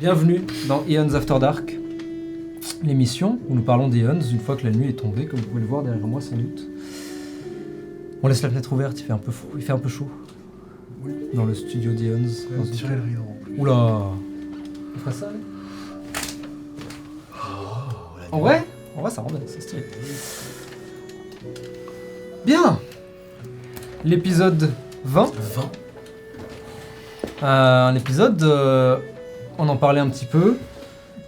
Bienvenue dans Eons After Dark, l'émission où nous parlons d'Eons une fois que la nuit est tombée, comme vous pouvez le voir derrière moi sans doute. On laisse la fenêtre ouverte, il fait un peu froid, il fait un peu chaud. Oui. Dans le studio d'Eons. Tirer le rideau en plus. Oula, on fera ça là. En vrai, ça rend bien, c'est stylé. Bien. L'épisode 20. Un épisode, on en parlait un petit peu.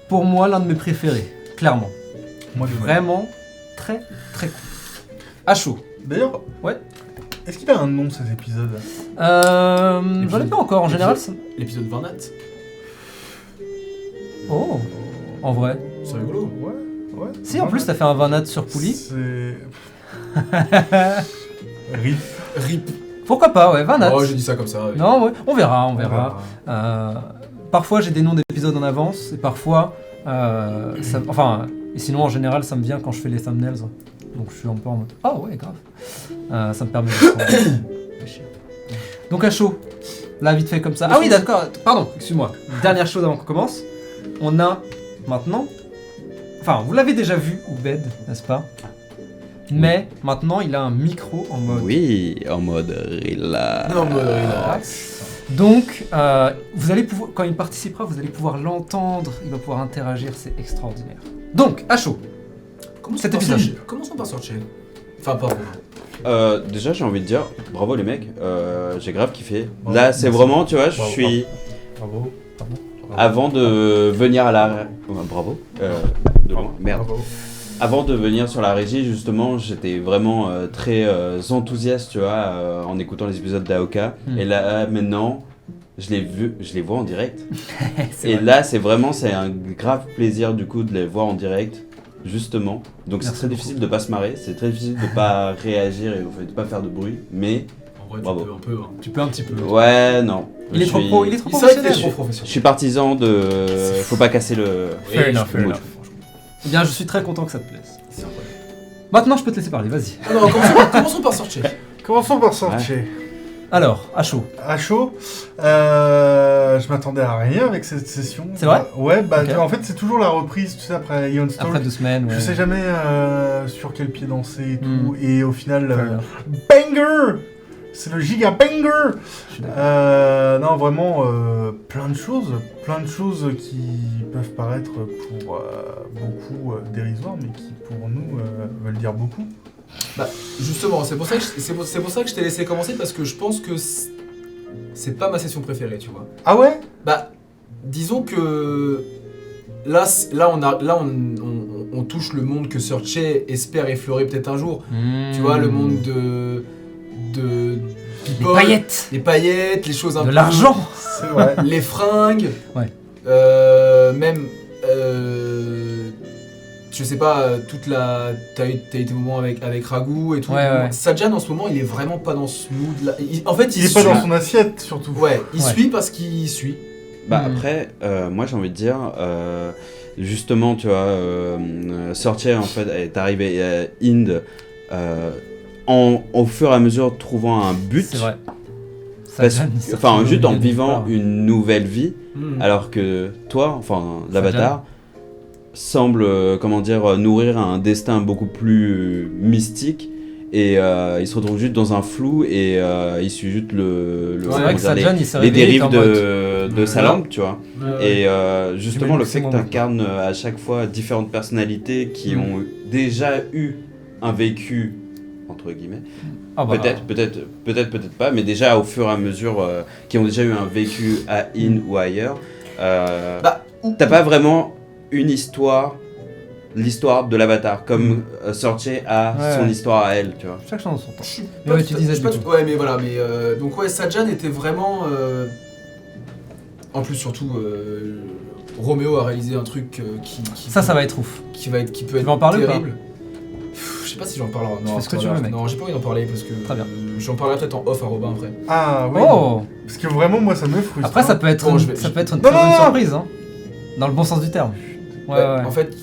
Pour moi, l'un de mes préférés, clairement. Moi, Vraiment très très cool. À chaud. D'ailleurs, Ouais. Est-ce qu'il a un nom cet épisode? J'en ai pas encore, en général. L'épisode 20 nat. Oh, en vrai. C'est rigolo. Ouais. Si, en plus, t'as fait un 20 nat sur Pouli. C'est. RIP. RIP. Pourquoi pas, ouais, 20 nat. Oh, j'ai dit ça comme ça. Ouais. Non, ouais, on verra. Parfois, j'ai des noms d'épisodes en avance, et parfois, et sinon, en général, ça me vient quand je fais les thumbnails. Donc, je suis un peu en mode, ah ouais, grave. Ça me permet de Donc, à chaud, là, vite fait comme ça. Ah oui, d'accord, pardon, excuse-moi. Dernière chose avant qu'on commence, on a maintenant, enfin, vous l'avez déjà vu, Oubed, n'est-ce pas? Mais maintenant, il a un micro en mode... Oui, en mode relax. Non, relax. Donc, vous allez pouvoir, quand il participera, vous allez pouvoir l'entendre, il va pouvoir interagir, c'est extraordinaire. Donc, à chaud. Cet épisode. Commençons par sortir. Enfin, pardon. Déjà, j'ai envie de dire, bravo les mecs, j'ai grave kiffé. Bravo. Là, c'est Merci. vraiment, tu vois, je Bravo. suis... Bravo. Avant de venir à la... bravo. De loin, merde. Bravo. Avant de venir sur la régie, justement, j'étais vraiment très enthousiaste, tu vois, en écoutant les épisodes d'Aoka. Et là, maintenant, je les vois en direct. C'est Et vrai. là, c'est un grave plaisir, du coup, de les voir en direct, justement. Donc, c'est Merci très beaucoup. difficile de pas se marrer, c'est très difficile de pas réagir et de pas faire de bruit. Mais, En vrai, Bravo. tu peux un peu. Hein. Tu peux un petit peu. ouais, non. Il est Je trop suis- pro, il est trop C'est vrai qu'il est professionnel. trop Je professionnel. suis partisan de... Faut pas casser le... Fair enough, fair mood. enough. Eh bien, je suis très content que ça te plaise. C'est incroyable. Maintenant, je peux te laisser parler, vas-y. Non, commençons par sortir. Commençons par sortir. Alors, à chaud. À chaud, je m'attendais à rien avec cette session. C'est vrai? Ouais, bah Ok. en fait c'est toujours la reprise, tu sais, après Ion Stalk. Après 2 semaines, ouais. Je sais jamais sur quel pied danser et tout, Mm. et au final, Fair enough. banger! C'est le giga banger! Je suis d'accord. Non, vraiment, plein de choses qui peuvent paraître pour beaucoup dérisoires, mais qui pour nous veulent dire beaucoup. Bah, justement, c'est pour ça que je t'ai laissé commencer parce que je pense que c'est pas ma session préférée, tu vois. Ah ouais? Bah, disons que là on touche le monde que Searchay espère effleurer peut-être un jour. Tu vois, le monde de Les people, paillettes. les paillettes, les choses un De peu... l'argent. C'est vrai. Les fringues. Ouais. Même... je sais pas, t'as eu des moments avec Ragout et tout. Ouais. Sajan en ce moment il est vraiment pas dans ce mood là. En fait Il est pas dans son assiette, surtout. Ouais, il Ouais. suit parce qu'il suit. Bah Mhm. après, moi j'ai envie de dire, justement, tu vois, sortir en fait, est arrivé Inde au fur et à mesure trouvant un but, C'est vrai. parce- Sajan, il enfin sort juste au en milieu de vivant nulle part. une nouvelle vie, alors que toi, enfin l'avatar, semble, comment dire, nourrir un destin beaucoup plus mystique. Et il se retrouve juste dans un flou et il suit juste C'est comment vrai que dire, Sajan, il s'est les réveillé, il dérives était en mode- de sa lampe, tu vois. Et justement, J'imagine le que fait c'est que mon tu incarnes à chaque fois différentes personnalités qui ont déjà eu un vécu, entre guillemets, Ah bah, peut-être pas, mais déjà au fur et à mesure, qui ont déjà eu un vécu à In ou ailleurs, t'as pas vraiment une histoire, l'histoire de l'avatar, comme Sorcier a Ouais, son ouais. histoire à elle, tu vois. chaque chose en son temps. Je suis Mais pas ouais, tout tu à- disais je suis pas du tout- coup. Ouais, mais voilà, mais donc ouais, Sajan était vraiment. En plus, surtout, Roméo a réalisé un truc Ça va être ouf. qui peut Tu être vas en parler ou pas terrible. Je sais pas si j'en parlerai. Tu Non, fais ce que attends, tu veux, là, mec. Non, j'ai pas envie d'en parler parce que. Très bien. J'en parlerai peut-être en off à Robin après. Ah oui. Oh. Parce que vraiment, moi, ça me frustre. Après, ça hein. peut être Bon, une, je vais- ça peut être une Non, très bonne non, non. surprise, hein. Dans le bon sens du terme. Ouais. En fait,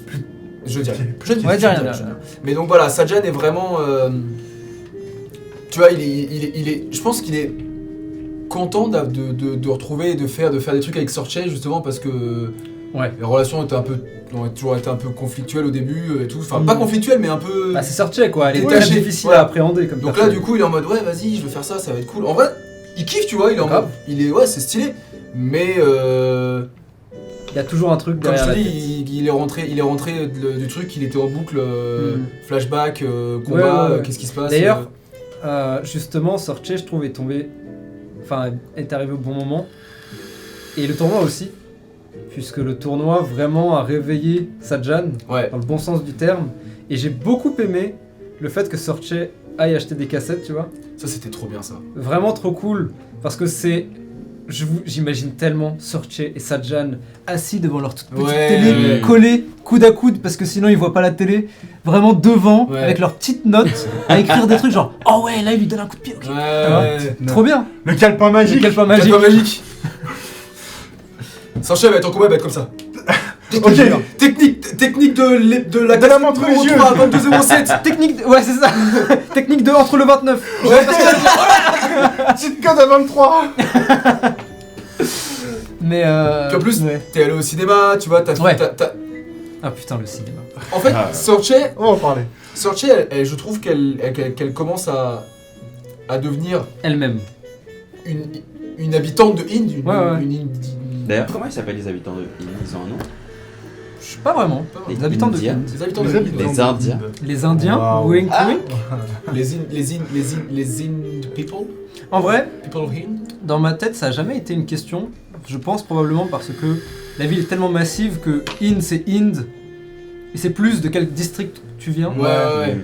je dirais. Je dirais, Ouais, dis rien, je dirais, dis je rien. dirais. Mais donc voilà, Sajan est vraiment. Tu vois, il est. Je pense qu'il est content de retrouver et de faire des trucs avec Sorche justement parce que les relations ont toujours été un peu conflictuelles au début et tout. Enfin, pas conflictuelles, mais un peu. Bah, c'est Sorche quoi, elle est détaché, très difficile voilà. à appréhender comme Donc personne. là, du coup, il est en mode ouais, vas-y, je veux faire ça, ça va être cool. En vrai, il kiffe, tu vois, il est en mode. Ouais, c'est stylé. Mais. Il y a toujours un truc Comme je derrière te la tête. dis, il est rentré du truc, il était en boucle, flashback, combat, Ouais. qu'est-ce qui se passe. D'ailleurs, justement, Sorche, je trouve, est arrivé au bon moment. Et le tournoi aussi. Puisque le tournoi vraiment a réveillé Sajan, dans le bon sens du terme. Et j'ai beaucoup aimé le fait que Sorche aille acheter des cassettes, tu vois. Ça, c'était trop bien, ça. Vraiment trop cool. Parce que j'imagine tellement Sorche et Sajan assis devant leur toute petite télé, collés coude à coude, parce que sinon ils voient pas la télé, vraiment devant, avec leurs petites notes, à écrire des trucs genre « Oh ouais, là il lui donne un coup de pied, ok. » Trop bien. Le calepin magique. Le calepin magique. Calepin magique. Sorche va être en combat, il va être comme ça. Technique de la montre numéro les yeux. 3 à 22,07. Technique de... Ouais, c'est ça. Technique de entre le 29. Cheat code à 23. Mais Puis en plus, t'es allé au cinéma, tu vois, t'as... Ah putain, le cinéma. En fait, Sorche, On va en parler. Sorche, je trouve qu'elle commence à devenir Elle-même. une habitante de Inde. D'ailleurs, comment ils s'appellent les habitants de Inde? Ils ont un nom? Je sais pas vraiment. Les Les habitants de Indiens. Inde. Les habitants de Les Inde. habitants Les Indiens. Les Indiens. Wow. Wink wink. Les Ind people. En vrai, People of Inde. dans ma tête, ça a jamais été une question. Je pense probablement parce que la ville est tellement massive que Inde c'est Inde. Et c'est plus de quel district tu viens. Ouais.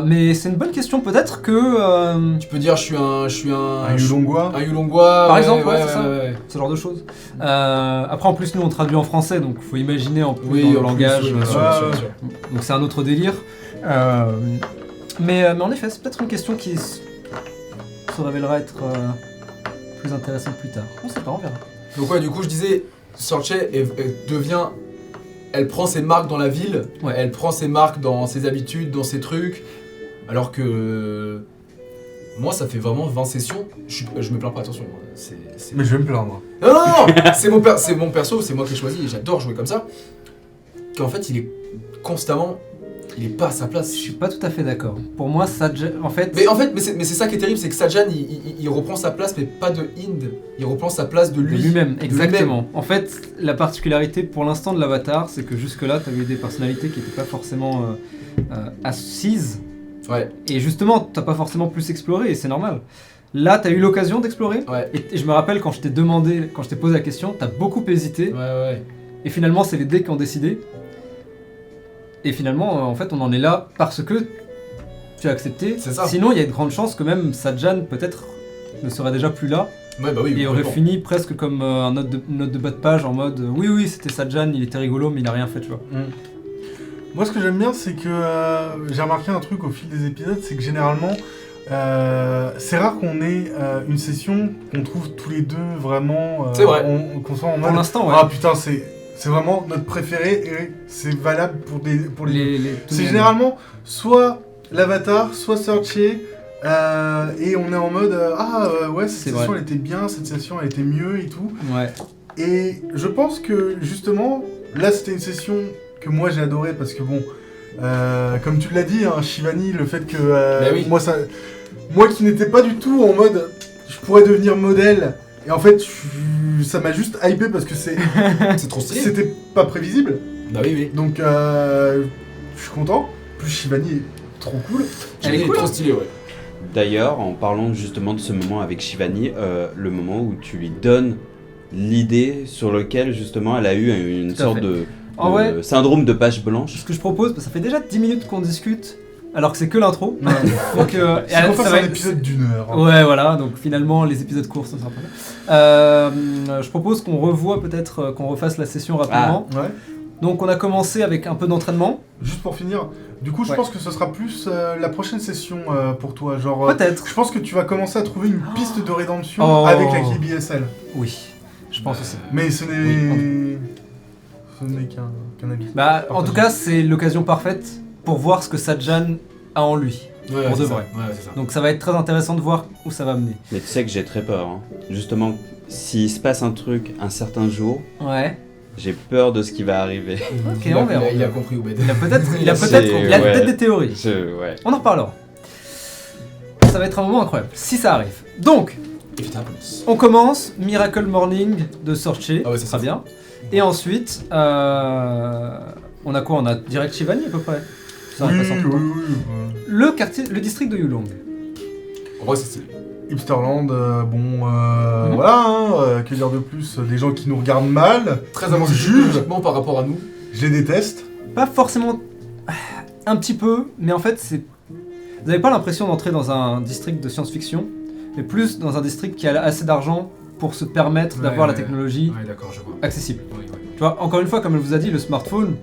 Mais c'est une bonne question. Peut-être que... Tu peux dire je suis un Un Yulongwa. Un Yulongwa. Par exemple, ouais, c'est ça. Ce genre de choses. Après, en plus, nous, on traduit en français, donc faut imaginer en plus dans le langage. bien sûr. Donc c'est un autre délire. Mais en effet, c'est peut-être une question qui se révélera être plus intéressante plus tard. On sait pas, on verra. Donc ouais, du coup, je disais, Sorche devient... Elle prend ses marques dans la ville, elle prend ses marques dans ses habitudes, dans ses trucs, alors que... Moi, ça fait vraiment 20 sessions, je me plains pas, attention. Mais je vais me plaindre. Non, c'est mon perso, c'est moi qui ai choisi, et j'adore jouer comme ça. Qu'en fait, il est constamment... Il est pas à sa place. Je suis pas tout à fait d'accord. Pour moi, Sajan, en fait... Mais c'est ça qui est terrible, c'est que Sajan, il reprend sa place, mais pas de Inde. Il reprend sa place de de lui. lui-même, De exactement. lui-même. En fait, la particularité pour l'instant de l'Avatar, c'est que jusque-là, tu avais des personnalités qui n'étaient pas forcément assises. Ouais. Et justement, t'as pas forcément plus exploré, et c'est normal. Là, t'as eu l'occasion d'explorer. Ouais. Et je me rappelle quand je t'ai posé la question, t'as beaucoup hésité. Ouais. Et finalement, c'est les dés qui ont décidé. Et finalement, en fait, on en est là parce que tu as accepté. C'est ça. Sinon, il y a de grandes chances que même Sajan, peut-être, ne serait déjà plus là. Ouais, bah oui. Et aurait complètement. fini presque comme une note de bas de page en mode oui, c'était Sajan, il était rigolo, mais il a rien fait, tu vois. Moi, ce que j'aime bien, c'est que j'ai remarqué un truc au fil des épisodes, c'est que généralement, c'est rare qu'on ait une session qu'on trouve tous les deux vraiment. C'est vrai. Qu'on soit en Pour mode. l'instant, ouais. Ah putain, c'est vraiment notre préféré et c'est valable pour les deux. C'est généralement soit l'Avatar, soit Sorche, et on est en mode ouais, cette C'est session vrai. elle était bien, cette session elle était mieux et tout. Ouais. Et je pense que justement, là c'était une session que moi j'ai adorée parce que bon, comme tu l'as dit, hein, Shivani, le fait que oui. moi qui n'étais pas du tout en mode je pourrais devenir modèle, et en fait ça m'a juste hypé parce que C'est trop stylé. c'était pas prévisible. Bah oui. Donc je suis content. Plus Shivani est trop cool. Elle est Il est cool, trop hein. stylé, ouais. D'ailleurs, en parlant justement de ce moment avec Shivani, le moment où tu lui donnes l'idée sur lequel justement elle a eu une Tout à sorte fait. de En vrai, syndrome de page blanche. ce que je propose, ça fait déjà 10 minutes qu'on discute, alors que c'est que l'intro. Ouais. Donc, C'est qu'on fasse ça va un être- épisode d'une heure. hein. Ouais, voilà, donc finalement, les épisodes courts, ça sera pas mal. Je propose qu'on revoie peut-être, qu'on refasse la session rapidement. Ouais. Donc, on a commencé avec un peu d'entraînement. Juste pour finir, du coup, je Ouais. pense que ce sera plus la prochaine session pour toi. Genre, Peut-être. je pense que tu vas commencer à trouver une piste de rédemption Oh. avec la KBSL. Oui, je pense aussi. Mais ce n'est. Ce n'est qu'un avis. Bah, en tout cas, c'est l'occasion parfaite pour voir ce que Sajan a en lui. Ouais, pour de c'est ça. vrai. Ouais, c'est ça. Donc ça va être très intéressant de voir où ça va mener. Mais tu sais que j'ai très peur. Hein. Justement, s'il se passe un truc un certain jour, Ouais. j'ai peur de ce qui va arriver. Ok, on verra. Il a compris Oubed. Il a peut-être ouais. des théories. Ouais. On en reparlera. Ça va être un moment incroyable, si ça arrive. Donc, If it happens. on commence Miracle Morning de Sorche, Ah ouais, ça très c'est bien. Et ensuite, on a quoi? On a direct Shivani à peu près. Ça va Oui, pas sortir. oui. Le quartier, le district de Yulong. En vrai, c'est stylé. Hipsterland, voilà, hein, que dire de plus, des gens qui nous regardent mal, Très qui nous avancé jugent, technologiquement par rapport à nous. je les déteste. Pas forcément un petit peu, mais en fait, c'est. Vous n'avez pas l'impression d'entrer dans un district de science-fiction, mais plus dans un district qui a assez d'argent pour se permettre d'avoir la technologie Ouais, d'accord, je vois. accessible. Oui, oui. Tu vois, encore une fois, comme elle vous a dit, le smartphone,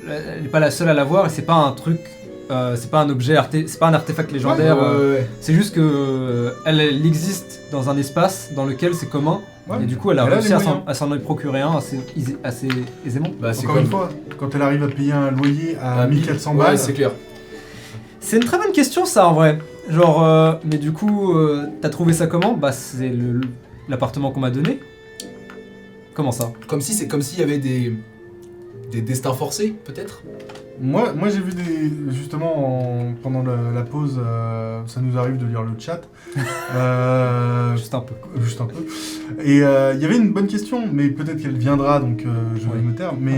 elle n'est pas la seule à l'avoir et c'est pas un truc, c'est pas un objet, c'est pas un artefact légendaire. Ouais. C'est juste que elle existe dans un espace dans lequel c'est commun Ouais. et du coup elle a Elle a réussi les à moyens. s'en procurer un assez aisément. Bah, c'est Encore comme une fois, quand elle arrive à payer un loyer à 1400 Ouais, balles, c'est clair. C'est une très bonne question ça en vrai. Genre, mais du coup, t'as trouvé ça comment? Bah c'est l'appartement qu'on m'a donné. Comment ça? Comme s'il y avait des destins forcés, peut-être. moi j'ai vu pendant la pause, ça nous arrive de lire le chat, Juste un peu. juste un peu, et il y avait une bonne question, mais peut-être qu'elle viendra, donc je vais me taire, mais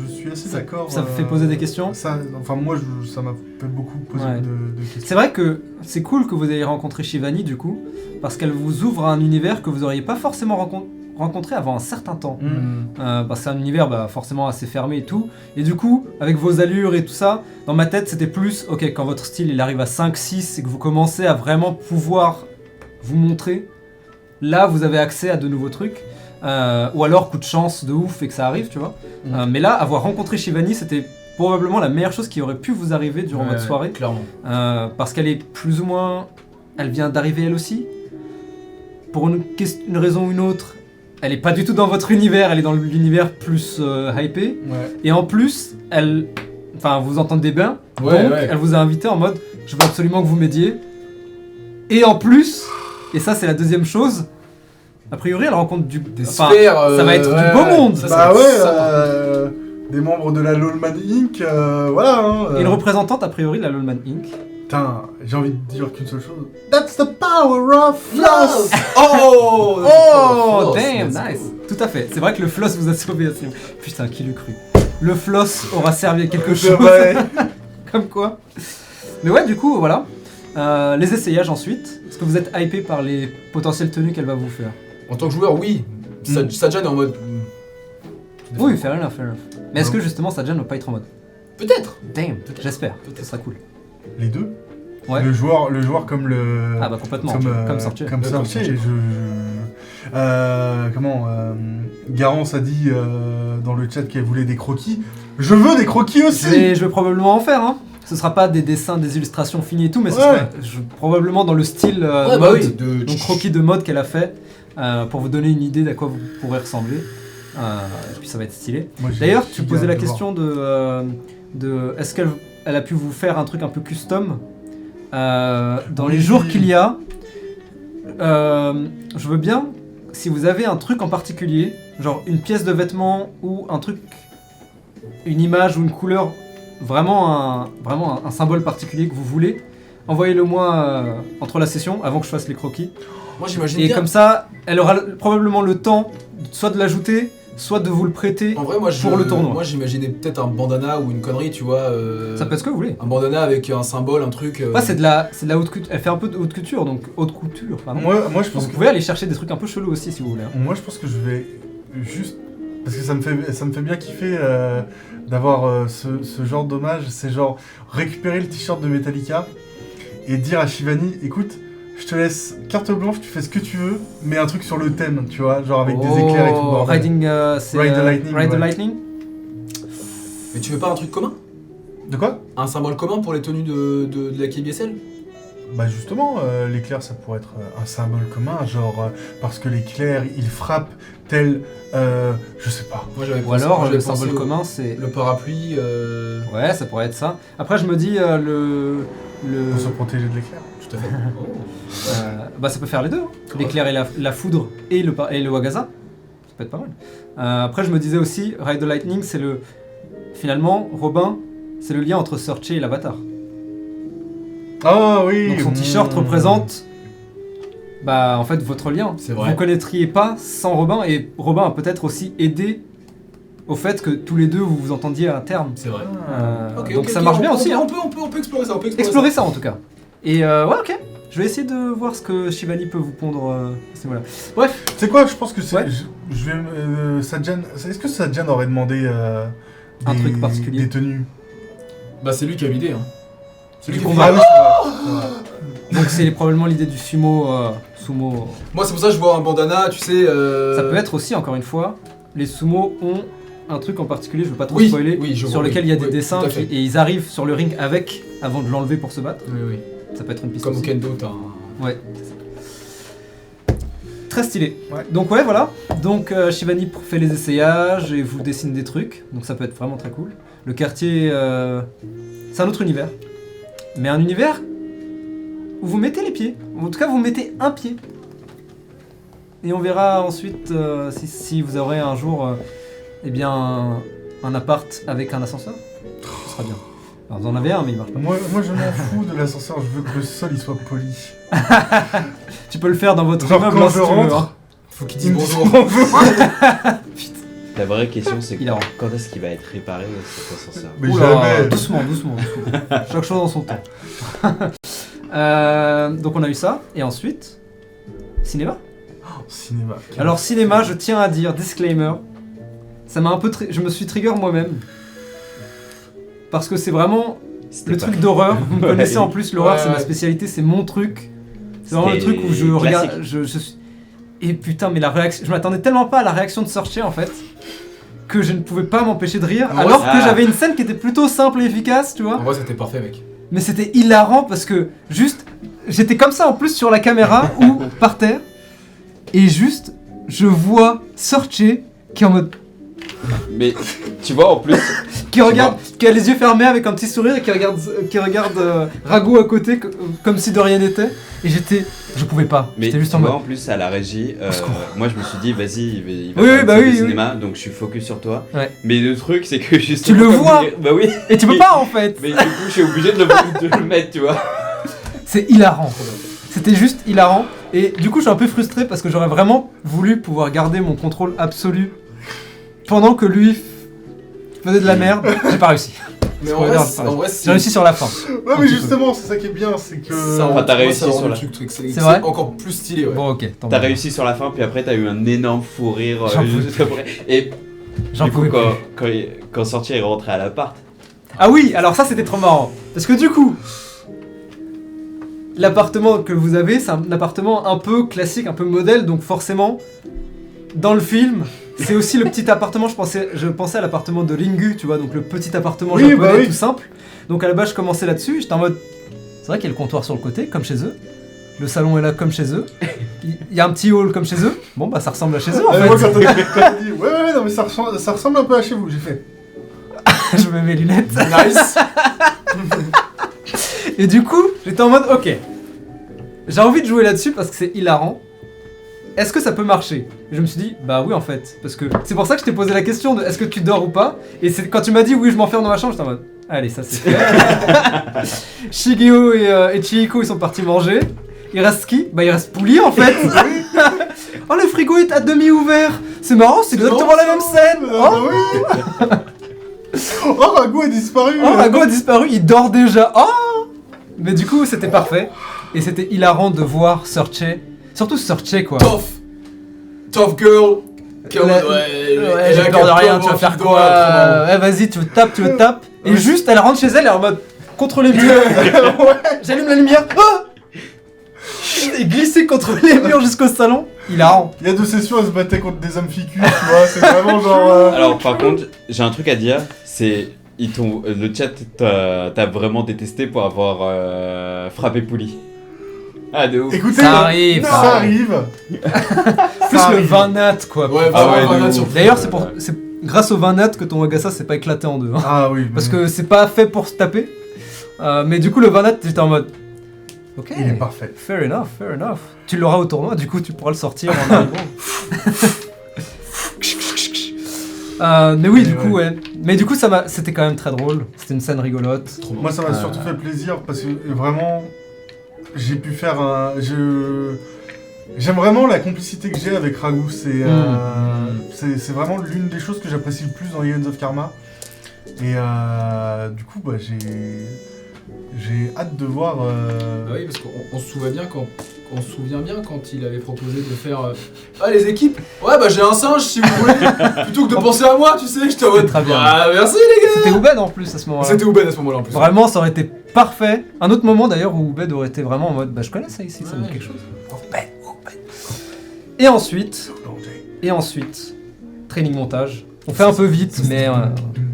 je suis assez d'accord. Ça fait poser des questions. Ça m'a fait beaucoup poser Ouais. de questions. C'est vrai que c'est cool que vous ayez rencontré Shivani du coup, parce qu'elle vous ouvre à un univers que vous auriez pas forcément rencontré avant un certain temps. Parce que c'est un univers forcément assez fermé et tout. Et du coup, avec vos allures et tout ça, dans ma tête c'était plus, ok, quand votre style il arrive à 5-6 et que vous commencez à vraiment pouvoir vous montrer, là vous avez accès à de nouveaux trucs. Ou alors coup de chance de ouf et que ça arrive, tu vois. Mais là, avoir rencontré Shivani, c'était probablement la meilleure chose qui aurait pu vous arriver durant votre soirée. Clairement. Parce qu'elle est plus ou moins... Elle vient d'arriver elle aussi. Pour une raison ou une autre, elle est pas du tout dans votre univers, elle est dans l'univers plus hypé. Ouais. Et en plus, vous entendez bien, Ouais, donc ouais. elle vous a invité en mode je veux absolument que vous m'aidiez. Et en plus, et ça c'est la deuxième chose, a priori elle rencontre Des sphères. ça va être du beau monde. Ça, Bah va être ça, ouais, des membres de la Lolman Inc, voilà. Hein, Et une représentante a priori de la Lolman Inc. Putain, j'ai envie de dire qu'une seule chose. That's the power of floss. Oh Oh, Floss, damn, let's nice. go. Tout à fait. C'est vrai que le floss vous a sauvé aussi. Putain, qui l'eût cru. Le floss aura servi à quelque C'est chose. vrai. Comme quoi. Mais ouais, du coup, voilà. Les essayages ensuite. Est-ce que vous êtes hypé par les potentielles tenues qu'elle va vous faire? En tant que joueur, oui. Sajan est en mode. Oui, fair enough, fair enough. Mais est-ce que justement Sajan ne va pas être en mode Peut-être. damn, Peut-être. j'espère. Peut-être. Ça sera cool. Les deux. Ouais. Le joueur comme le. Ah bah complètement. Comme sortir. Comme Ouais, comme Sorcier. Garance a dit dans le chat qu'elle voulait des croquis. Je veux des croquis aussi. Je vais probablement en faire, hein. Ce sera pas des dessins, des illustrations finies et tout, mais ce Ouais. sera probablement dans le style Ouais, mode, bah oui. donc croquis de mode qu'elle a fait, pour vous donner une idée d'à quoi vous pourrez ressembler. Et puis ça va être stylé. Moi, j'ai D'ailleurs, tu hâte posais la de voir. question de est-ce qu'elle a pu vous faire un truc un peu custom dans les Oui. jours qu'il y a. Je veux bien, si vous avez un truc en particulier, genre une pièce de vêtement ou un truc, une image ou une couleur, vraiment un symbole particulier que vous voulez, envoyez-le moi entre la session avant que je fasse les croquis. Moi, j'imagine Et bien. comme ça, elle aura probablement le temps soit de l'ajouter, soit de vous le prêter. En vrai, moi, pour le tournoi. Moi, j'imaginais peut-être un bandana ou une connerie, tu vois. Ça peut être ce que vous voulez. Un bandana avec un symbole, un truc. Ouais, c'est de la haute couture. Elle fait un peu de haute couture, donc haute couture, pardon. Moi, je Donc pense vous que. pouvez aller chercher des trucs un peu chelous aussi si vous voulez. hein. Moi, je pense que je vais juste. Parce que ça me fait bien kiffer d'avoir ce genre d'hommage. C'est genre récupérer le t-shirt de Metallica et dire à Shivani, écoute, je te laisse carte blanche, tu fais ce que tu veux, mais un truc sur le thème, tu vois, genre avec des éclairs et tout. Oh, bordel. Riding, c'est Ride the Lightning, Ride the ouais. Lightning. Mais tu veux pas un truc commun? De quoi? Un symbole commun pour les tenues de la KBSL? Bah justement, l'éclair ça pourrait être un symbole commun, genre parce que l'éclair il frappe tel, je sais pas. Moi, j'avais Ou pensé- alors moi, j'avais le symbole pensé au- commun c'est... Le parapluie. Ouais, ça pourrait être ça. Après je me dis Pour se protéger de l'éclair. Tout à fait. bah ça peut faire les deux. Hein. L'éclair et la foudre et le Wagaza. Ça peut être pas mal. Après je me disais aussi, Ride the Lightning c'est le... Finalement, Robin, c'est le lien entre Searcher et l'avatar. Ah oui. Donc son t-shirt représente... Bah en fait votre lien. C'est vrai. Vous connaîtriez pas sans Robin et Robin a peut-être aussi aidé au fait que tous les deux vous vous entendiez à terme. C'est vrai. Donc ça marche bien aussi. Hein. On peut explorer ça. Explorer ça en tout cas. Et ouais ok. Je vais essayer de voir ce que Shivani peut vous pondre à ce niveau-là. Bref. Tu sais quoi, je pense que c'est. Ouais. Je vais. Sadjan. Est-ce que Sadjan aurait demandé Un truc particulier. des tenues? Bah, c'est lui qui a l'idée. Hein. C'est lui Du qui a combat. fait- Ah oui, c'est vrai. Donc c'est probablement l'idée du sumo. Moi, c'est pour ça que je vois un bandana, tu sais. Ça peut être aussi encore une fois. Les sumo ont un truc en particulier, je veux pas trop Oui, spoiler, oui, je sur vois, lequel oui. il y a des Oui, dessins tout à fait. et ils arrivent sur le ring avec avant de l'enlever pour se battre. Oui, oui. Ça peut être une piste. Comme au aussi. kendo, t'as un. Ouais. Très stylé. Ouais. Donc ouais voilà. Donc Shivani fait les essayages et vous dessine des trucs. Donc ça peut être vraiment très cool. Le quartier, c'est un autre univers. Mais un univers où vous mettez les pieds. En tout cas vous mettez un pied. Et on verra ensuite si vous aurez un jour eh bien un appart avec un ascenseur. Ce sera bien. Alors, vous en avez un mais il marche pas. Moi je m'en fous de l'ascenseur, je veux que le sol il soit poli. Tu peux le faire dans votre Genre immeuble quand hein, si je tu veux, rentre, hein. Faut qu'il il dise me dit bonjour. bonjour. La vraie question, c'est Il a- quand est-ce qu'il va être réparé cet ascenseur? Mais Oula, jamais. doucement. Chaque chose en son temps. Donc on a eu ça, et ensuite, cinéma. Cinéma. Alors cinéma, je tiens à dire, disclaimer, ça m'a un peu... je me suis trigger moi-même. Parce que c'est vraiment C'était le pas- truc d'horreur. Vous me Ouais. connaissez en plus, l'horreur Ouais, c'est ma ouais. spécialité, c'est mon truc. C'est vraiment le C'était truc où je classique. regarde... Je suis... Et putain, mais la réaction... Je m'attendais tellement pas à la réaction de Searcher en fait, que je ne pouvais pas m'empêcher de rire, Ouais, alors que ah. j'avais une scène qui était plutôt simple et efficace, tu vois. En vrai, c'était parfait, mec. Mais c'était hilarant parce que juste, j'étais comme ça en plus sur la caméra ou par terre, et juste, je vois Searcher qui est en mode, Mais tu vois, en plus, qui regarde, qui a les yeux fermés avec un petit sourire et qui regarde Rago à côté comme si de rien n'était. Et je pouvais pas. mais J'étais tu juste en vois, mode. en plus à la régie, secours. moi je me suis dit, vas-y, il va Oui, faire bah un oui, petit peu oui. cinéma, donc je suis focus sur toi. Ouais. Mais le truc, c'est que justement. Tu le comme vois. Bah oui. Et tu peux pas en fait. Mais du coup, je suis obligé de le mettre, tu vois. C'est hilarant. C'était juste hilarant. Et du coup, je suis un peu frustré parce que j'aurais vraiment voulu pouvoir garder mon contrôle absolu pendant que lui faisait de la merde. J'ai pas réussi. Mais en Spoiler, vrai, j'ai pas en vrai, J'ai réussi sur la fin. Ouais, Un mais petit justement, c'est ça qui est bien, c'est que. Ça, Enfin, t'as moi, réussi ça rend sur le la- truc, c'est C'est vrai encore plus stylé, ouais. Bon, ok. tant T'as mieux. réussi sur la fin, puis après t'as eu un énorme fou rire J'en pouvais juste après. Et J'en du coup, pouvais quand, plus. quand Sortir est rentré à l'appart, Ah oui, alors ça c'était trop marrant. Parce que du coup, l'appartement que vous avez, c'est un appartement un peu classique, un peu modèle, donc forcément, dans le film, c'est aussi le petit appartement, je pensais à l'appartement de Ringu, tu vois, donc le petit appartement Oui, japonais bah oui. tout simple. Donc à la base je commençais là-dessus, j'étais en mode, c'est vrai qu'il y a le comptoir sur le côté, comme chez eux. Le salon est là comme chez eux. Il y a un petit hall comme chez eux. Bon bah ça ressemble à chez eux en Ah, moi, fait. quand t'as dit, ouais, non, mais ça ressemble un peu à chez vous, j'ai fait. Je mets mes lunettes. Nice. Et du coup, j'étais en mode, ok, j'ai envie de jouer là-dessus parce que c'est hilarant. Est-ce que ça peut marcher? Et je me suis dit, bah oui en fait, parce que c'est pour ça que je t'ai posé la question de est-ce que tu dors ou pas? Et c'est quand tu m'as dit oui, je m'enferme dans ma chambre, j'étais en mode, allez, ça c'est fait. Shigeo et Chihiko ils sont partis manger. Il reste qui? Bah il reste Pouli en fait. Oh le frigo est à demi ouvert. C'est marrant, c'est exactement la même scène. Oh, Bah oui. Oh, Rago a disparu. oh Rago a disparu, il dort déjà. Oh. Mais du coup c'était parfait. Et c'était hilarant de voir Searcher. Surtout Searcher quoi. Tough girl. Qui est en mode, Ouais, j'ai peur de rien, tu vas faire quoi? Ouais, vas-y, tu veux te tapes. Et juste, elle rentre chez elle, elle est en mode contre les murs. J'allume la lumière. Oh et glisser contre les murs jusqu'au salon. Hilarant. Il y a 2 sessions, elle se battait contre des hommes ficus, tu vois, c'est vraiment genre. alors par contre, j'ai un truc à dire, c'est le chat t'a vraiment détesté pour avoir frappé Pouli. Ah, de ouf. Écoutez, Ça arrive, ça ça arrive. Plus Ça le arrive. vin nat, quoi. Ouais, Ah vraiment, ouais, de vraiment, ouf. sur- D'ailleurs, c'est grâce au vin nat que ton Wagassa s'est pas éclaté en deux. Hein. Ah oui. Parce mais que c'est pas fait pour se taper. Mais du coup, le vin nat, j'étais en mode. Ok. il est parfait. Fair enough, fair enough. Tu l'auras au tournoi, du coup, tu pourras le sortir en arrivant. Mais oui, du coup, ouais. Mais du coup, c'était quand même très drôle. C'était une scène rigolote. Trop bon. Moi, ça m'a surtout fait plaisir parce que vraiment, j'ai pu faire un. J'aime vraiment la complicité que j'ai avec Ragout. C'est vraiment l'une des choses que j'apprécie le plus dans Eons of Karma. Et du coup, bah, j'ai hâte de voir. Bah oui, parce qu'on se souvient bien quand il avait proposé de faire ah les équipes. Ouais bah j'ai un singe si vous voulez. Plutôt que de penser à moi, tu sais, j'étais en mode Très bien. ah merci les gars. C'était Oubed en plus à ce moment-là. C'était Oubed à ce moment-là en plus. Vraiment, ça aurait été parfait. Un autre moment d'ailleurs où Oubed aurait été vraiment en mode bah je connais ça ici, ça me dit Ouais. quelque chose. Oubed. Et ensuite, training montage. On fait un peu vite, mais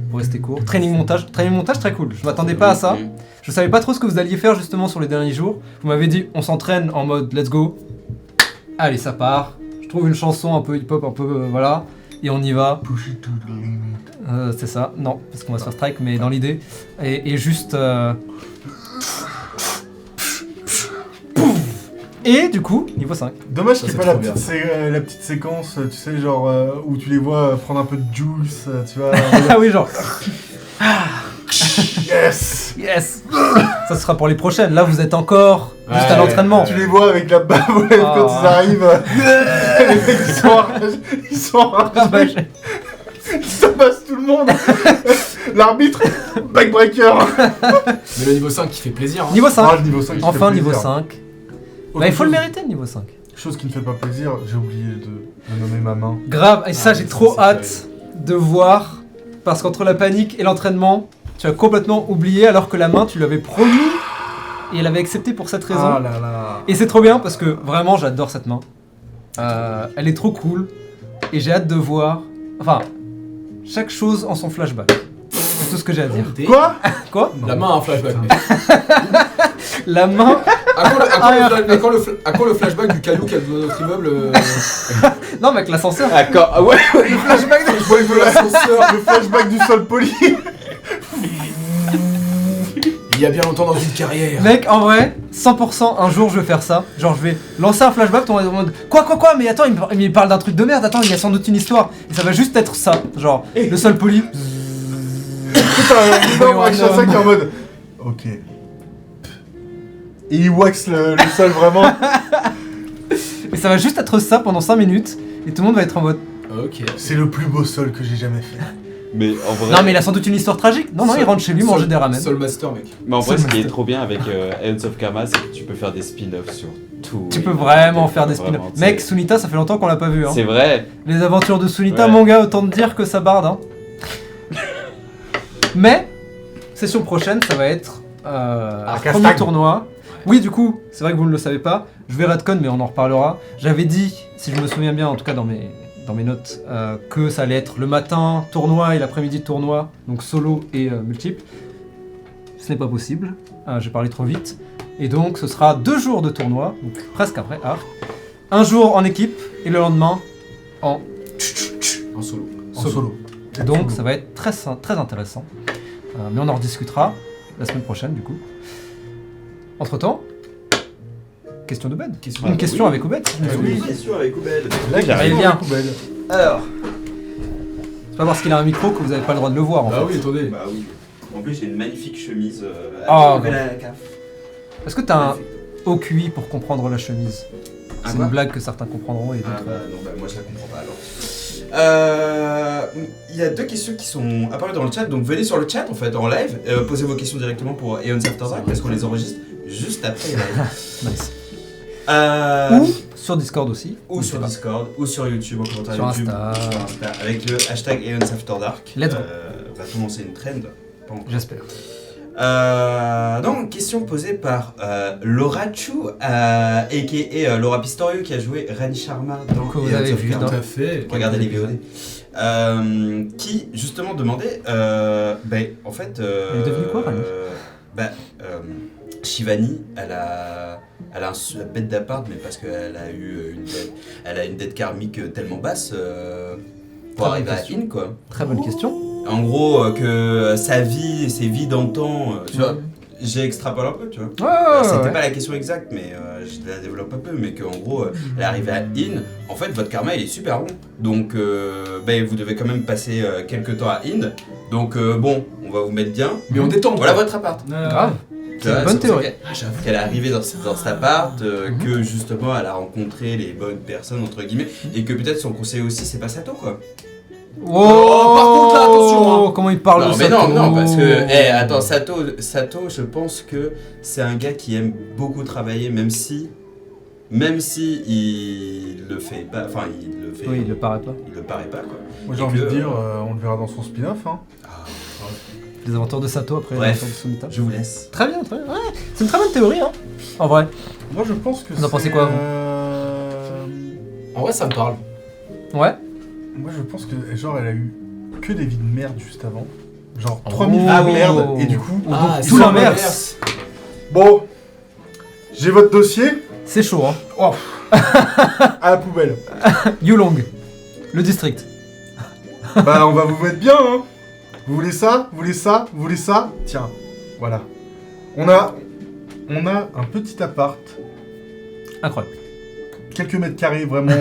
pour rester court. Training montage très cool. Je m'attendais pas à ça. Je savais pas trop ce que vous alliez faire justement sur les derniers jours. Vous m'avez dit on s'entraîne en mode let's go. Allez, ça part. Je trouve une chanson un peu hip-hop, un peu voilà. Et on y va. Push it to the limit. C'est ça, non, parce qu'on va se faire strike, mais dans l'idée. Et juste. Et du coup, niveau 5. Dommage Ça, qu'il n'y ait c'est pas trop bien. la petite séquence, tu sais, genre où tu les vois prendre un peu de juice, tu vois. Ah oui, genre. Yes. Yes. Ça sera pour les prochaines. Là, vous êtes encore juste à Ouais, l'entraînement. Tu les vois avec la bave aux lèvres quand Ah. ils arrivent. Les mecs, ils sont enragés. Ah bah, j'ai- Ils tabassent tout le monde. L'arbitre, backbreaker. Mais le niveau 5 qui fait plaisir. Hein. Niveau 5. Ah, le niveau 5 qui fait Enfin, niveau plaisir. 5. Autre Bah, il faut le chose- mériter, le niveau 5. Chose qui ne fait pas plaisir, j'ai oublié de nommer ma main. Grave, et ça, Ah, j'ai ça, trop c'est hâte de voir. Parce qu'entre la panique et l'entraînement, tu as complètement oublié alors que la main, tu l'avais promis. Et elle avait accepté pour cette raison. Ah là là. Et c'est trop bien parce que vraiment j'adore cette main. Elle est trop cool et j'ai hâte de voir. Enfin, chaque chose en son flashback. C'est tout ce que j'ai à dire. Quoi? Quoi? La main a un flashback. mec. La main. À quand le flashback du caillou qui a devant notre immeuble Non, mais avec l'ascenseur. D'accord, ah ouais, ouais. Le flashback de l'ascenseur. Le flashback du sol poli. Il y a bien longtemps dans une carrière. Mec, en vrai, 100% un jour je vais faire ça. Genre, je vais lancer un flashback, on va en mode quoi, mais attends, il me parle d'un truc de merde, attends, il y a sans doute une histoire. Et ça va juste être ça. Genre, le sol poli. Putain, un énorme Voyons un Chassa homme. qui est en mode. Ok. Et il wax le sol vraiment. Et ça va juste être ça pendant 5 minutes. Et tout le monde va être en mode. Ok. C'est le plus beau sol que j'ai jamais fait. Mais en vrai, Non, mais il a sans doute une histoire tragique. Non, il rentre chez lui manger des ramen. Soul Master, mec. mais en vrai, C'est ce qui est master. trop bien avec Eons of Karma, c'est que tu peux faire des spin-offs sur tout. Tu peux vraiment faire des Vraiment, spin-offs. tu Mec, sais. Sunita, ça fait longtemps qu'on l'a pas vu. Hein. C'est vrai. Les aventures de Sunita, Ouais. mon gars, autant te dire que ça barde. Hein. Mais, session prochaine, ça va être Castagne. premier tournoi. Oui, du coup, c'est vrai que vous ne le savez pas. Je vais redcon, mais on en reparlera. J'avais dit, si je me souviens bien, en tout cas dans mes notes, que ça allait être le matin tournoi et l'après-midi tournoi, donc solo et multiple. Ce n'est pas possible. J'ai parlé trop vite. Et donc, ce sera 2 jours de tournoi, donc presque après arc. Un jour en équipe et le lendemain en En solo. En solo. donc ça va être très intéressant. Mais on en rediscutera la semaine prochaine du coup. Entre temps, question de Ben. Une question oui. avec Oubed. si je me souviens. oui. question avec Oubel. Là, Allez, viens. Poubelle. Alors. C'est pas parce qu'il a un micro que vous n'avez pas le droit de le voir en Ah fait. oui, attendez. Bah oui. En plus, j'ai une magnifique chemise. Ah, avec ouais. la CAF. Est-ce que t'as un haut QI pour comprendre la chemise? Un C'est quoi une blague que certains comprendront et Ah d'autres. bah non, bah moi je la comprends pas alors. Il y a 2 questions qui sont apparues dans le chat, donc venez sur le chat en fait en live, posez vos questions directement pour Eons After Dark parce qu'on les enregistre juste après les lives. Nice. Euh, Ou sur Discord aussi. ou sur Discord, ou sur YouTube, en commentaire Sur YouTube, Insta. sur Insta, avec le hashtag Eons After Dark. Let's go. Va-t-on lancer une trend? Pas encore. J'espère. Donc, question posée par Laura Chu, a.k.a. Laura Pistorio, qui a joué Rani Sharma dans Que vous Eons avez of vu Karma. Tout à fait. Regardez les VOD. Qui justement demandait, en fait. Elle est devenue quoi, Rani Shivani, elle a la bête d'appart, mais parce qu'elle a eu une dette karmique tellement basse pour arriver à In, quoi. Très bonne question. En gros, que sa vie, ses vies d'antan, tu vois, j'ai extrapolé un peu, tu vois. C'était pas la question exacte, mais je la développe un peu, mais qu'en gros, elle est arrivée à In. En fait, votre karma, il est super long. Donc, vous devez quand même passer quelques temps à In. Donc, bon, on va vous mettre bien. Mais on détend. Voilà votre appart. Grave. C'est une bonne théorie. J'avoue qu'elle est arrivée dans cet appart, que justement, elle a rencontré les bonnes personnes, entre guillemets, et que peut-être son conseiller aussi, c'est pas Sato, quoi. Oh, par contre, là, attention, hein. Comment il parle Non, de mais Sato. non, parce que, attends, Sato, je pense que c'est un gars qui aime beaucoup travailler, même si il le fait pas, enfin, il le fait. Oui, il le paraît pas. Il le paraît pas, quoi. Moi j'ai envie de dire, on le verra dans son spin-off. Hein. Les aventures de Sato après les Bref, aventures de Sumita. Je vous laisse. Très bien, très bien. Ouais, c'est une très bonne théorie, hein. En vrai. Moi je pense que Vous en pensez quoi, vous En vrai, ça me parle. Ouais. Moi je pense que genre elle a eu que des vies de merde juste avant. Genre Oh. 3000 vies de merde et du coup... c'est tout l'inverse. l'inverse. Bon, j'ai votre dossier C'est chaud, hein. oh. À la poubelle. Yulong, le district. Bah on va vous mettre bien hein. Vous voulez ça? Vous voulez ça? Vous voulez ça? Tiens, voilà. On a un petit appart. Incroyable. Quelques mètres carrés vraiment.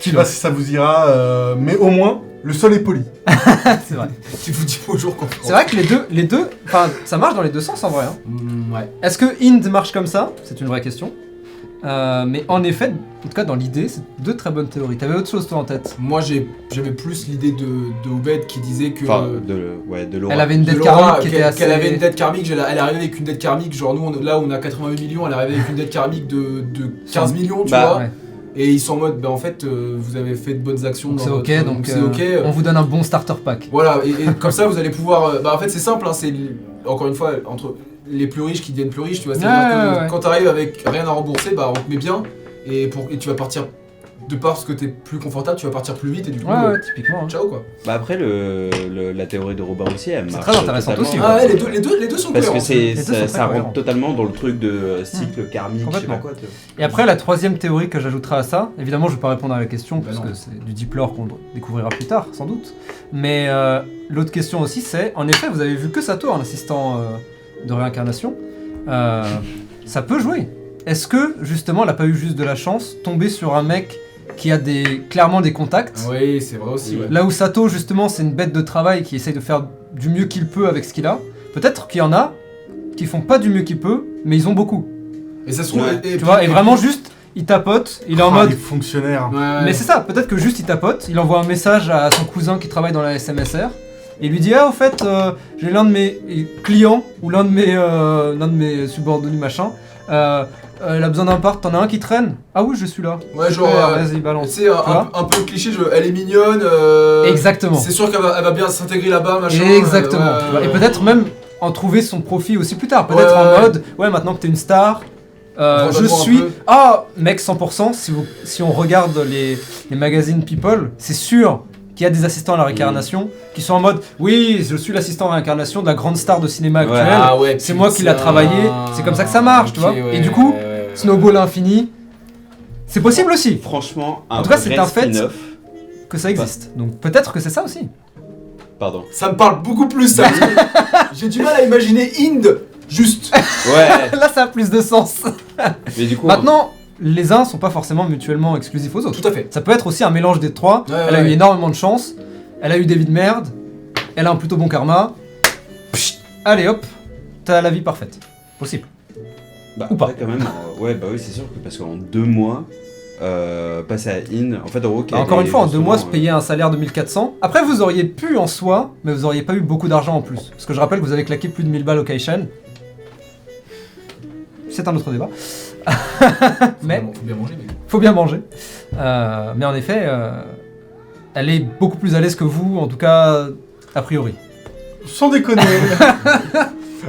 Je sais pas si ça vous ira, mais au moins le sol est poli. C'est vrai. Tu vous dis bonjour quand C'est vrai que les deux, enfin, ça marche dans les deux sens en vrai. Hein. Ouais. Est-ce que Ind marche comme ça? C'est une vraie question. Mais en effet, en tout cas dans l'idée, c'est deux très bonnes théories. T'avais autre chose toi en tête? Moi, j'avais plus l'idée de Obed qui disait que. Enfin, de Laura. Elle avait une de dette Laura, karmique qui était assez... qu'elle avait une dette karmique, elle est arrivée avec une dette karmique, genre nous là on a 88 millions, elle est arrivée avec une dette karmique de 15 millions, tu vois. Ouais. Et ils sont en mode, en fait, vous avez fait de bonnes actions. Donc dans c'est votre- ok, donc c'est ok. on vous donne un bon starter pack. Voilà, et comme ça vous allez pouvoir. En fait, c'est simple, hein, c'est encore une fois entre les plus riches qui deviennent plus riches, tu vois. C'est-à-dire que quand t'arrives avec rien à rembourser, bah on te met bien, et tu vas partir. De parce que t'es plus confortable, tu vas partir plus vite et du coup, Ouais, typiquement. Hein. ciao quoi. Bah après, la théorie de Robin aussi, elle marche. très intéressante totalement. aussi, Ah ouais, les deux sont Parce cohérents. que Les deux sont très ça cohérents. rentre totalement dans le truc de cycle karmique, je sais Complètement. pas quoi. tu vois. Et après, la troisième théorie que j'ajouterai à ça, évidemment, je ne vais pas répondre à la question, Bah parce non. que c'est du deep lore qu'on découvrira plus tard, sans doute. Mais l'autre question aussi, c'est, en effet, vous avez vu que Sato, un assistant de réincarnation, ça peut jouer. Est-ce que, justement, elle n'a pas eu juste de la chance, tomber sur un mec qui a clairement des contacts, Oui, c'est vrai aussi. Ouais. là où Sato, justement, c'est une bête de travail qui essaye de faire du mieux qu'il peut avec ce qu'il a. Peut-être qu'il y en a qui font pas du mieux qu'il peut, mais ils ont beaucoup. Et ça se trouve. Ouais. Tu vois, et vraiment juste, il tapote, il est en mode... Les fonctionnaires. Mais c'est ça, peut-être que juste il tapote, il envoie un message à son cousin qui travaille dans la SMSR, et il lui dit « Ah, au fait, j'ai l'un de mes clients, ou l'un de mes subordonnés, machin, il a besoin d'un part, t'en as un qui traîne? Ah oui, je suis là. Ouais, genre. Vas-y, balance. C'est un peu cliché, elle est mignonne. Exactement. C'est sûr qu'elle va bien s'intégrer là-bas, machin. Exactement. tu vois. Et peut-être même en trouver son profit aussi plus tard. Peut-être en mode, ouais, maintenant que t'es une star, je Redonne-moi un suis... peu. Ah, mec, 100%, si on regarde les magazines People, c'est sûr qu'il y a des assistants à la réincarnation qui sont en mode, oui, je suis l'assistant à la réincarnation de la grande star de cinéma Ouais. actuelle. Ah ouais, C'est moi qui l'a putain. travaillé, c'est comme ça que ça marche, tu vois. Ouais, Et du coup, snowball infini, c'est possible aussi Franchement, En tout cas, c'est vrai un fait. spin-off. que ça existe. Donc peut-être que c'est ça aussi. Pardon. Ça me parle beaucoup plus, ça. parce que J'ai du mal à imaginer Inde juste. Ouais, Là, ça a plus de sens. mais du coup. Maintenant, les uns sont pas forcément mutuellement exclusifs aux autres. Tout à fait. Ça peut être aussi un mélange des trois. Ouais, Elle a ouais. eu énormément de chance. Elle a eu des vies de merde. Elle a un plutôt bon karma. Psst, allez hop, t'as la vie parfaite. Possible. Bah, Ou pas. après, quand même, ouais, bah oui, c'est sûr que parce qu'en 2 mois, passer à In, en fait, en gros, Encore une fois, en 2 mois, se justement, payer un salaire de 1400. Après, vous auriez pu en soi, mais vous auriez pas eu beaucoup d'argent en plus. Parce que je rappelle que vous avez claqué plus de 1000 balles au Kaishan. C'est un autre débat. Mais Faut bien manger, mec. faut bien manger. Mais en effet, elle est beaucoup plus à l'aise que vous, en tout cas, a priori. Sans déconner.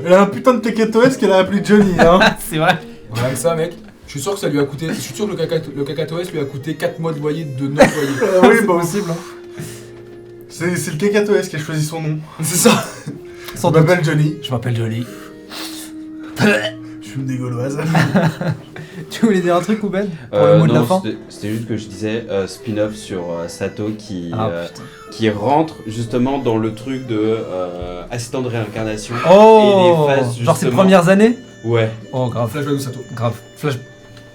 Elle a un putain de TKTOS qu'elle a appelé Johnny, hein. C'est vrai. Ouais, avec ça, mec. Je suis sûr que ça lui a coûté. Je suis sûr que le cacatoès lui a coûté 4 mois de loyer de 9 loyers. Oui, C'est bah possible. c'est le TKTOS qui a choisi son nom. C'est ça. Je Sans doute. m'appelle Johnny. Je m'appelle Jolie. Je fume des gauloises. Tu voulais dire un truc ou Ben pour le mot de la non, fin? c'était juste que je disais spin-off sur Sato qui Putain. rentre justement dans le truc de assistant de réincarnation. Oh, et les phases, genre ses justement- premières années? Ouais. Oh grave, Flashback de Sato. grave.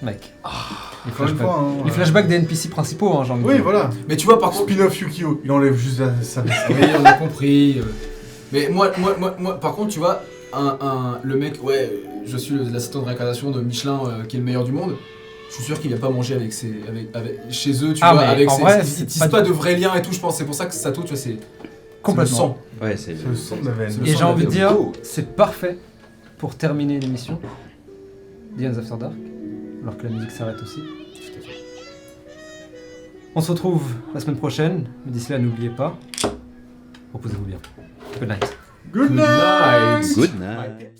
Mec. Les Encore une flashbacks. fois, hein, Les flashbacks des NPC principaux, hein, j'ai envie de Oui, dire. voilà. Mais tu vois, par contre. Spin-off Yukio, il enlève juste sa veste. Oui, on a compris. Mais moi, par contre, tu vois, le mec, ouais, je suis l'assistant de réincarnation de Michelin qui est le meilleur du monde. Je suis sûr qu'il va pas manger avec chez eux, tu Ah, vois, mais avec en ses. vrai, Ils c'est tissent pas de vrais liens et tout, je pense. C'est pour ça que Sato, tu vois, c'est. Complètement. C'est le sang. Ouais, c'est C'est le son de la veine. C'est le Et sang j'ai de la envie de vidéo. dire, Oh. c'est parfait pour terminer l'émission The Hands After Dark, alors que la musique s'arrête aussi. On se retrouve la semaine prochaine, mais d'ici là, n'oubliez pas, reposez-vous bien. Good night. Good night. Good night.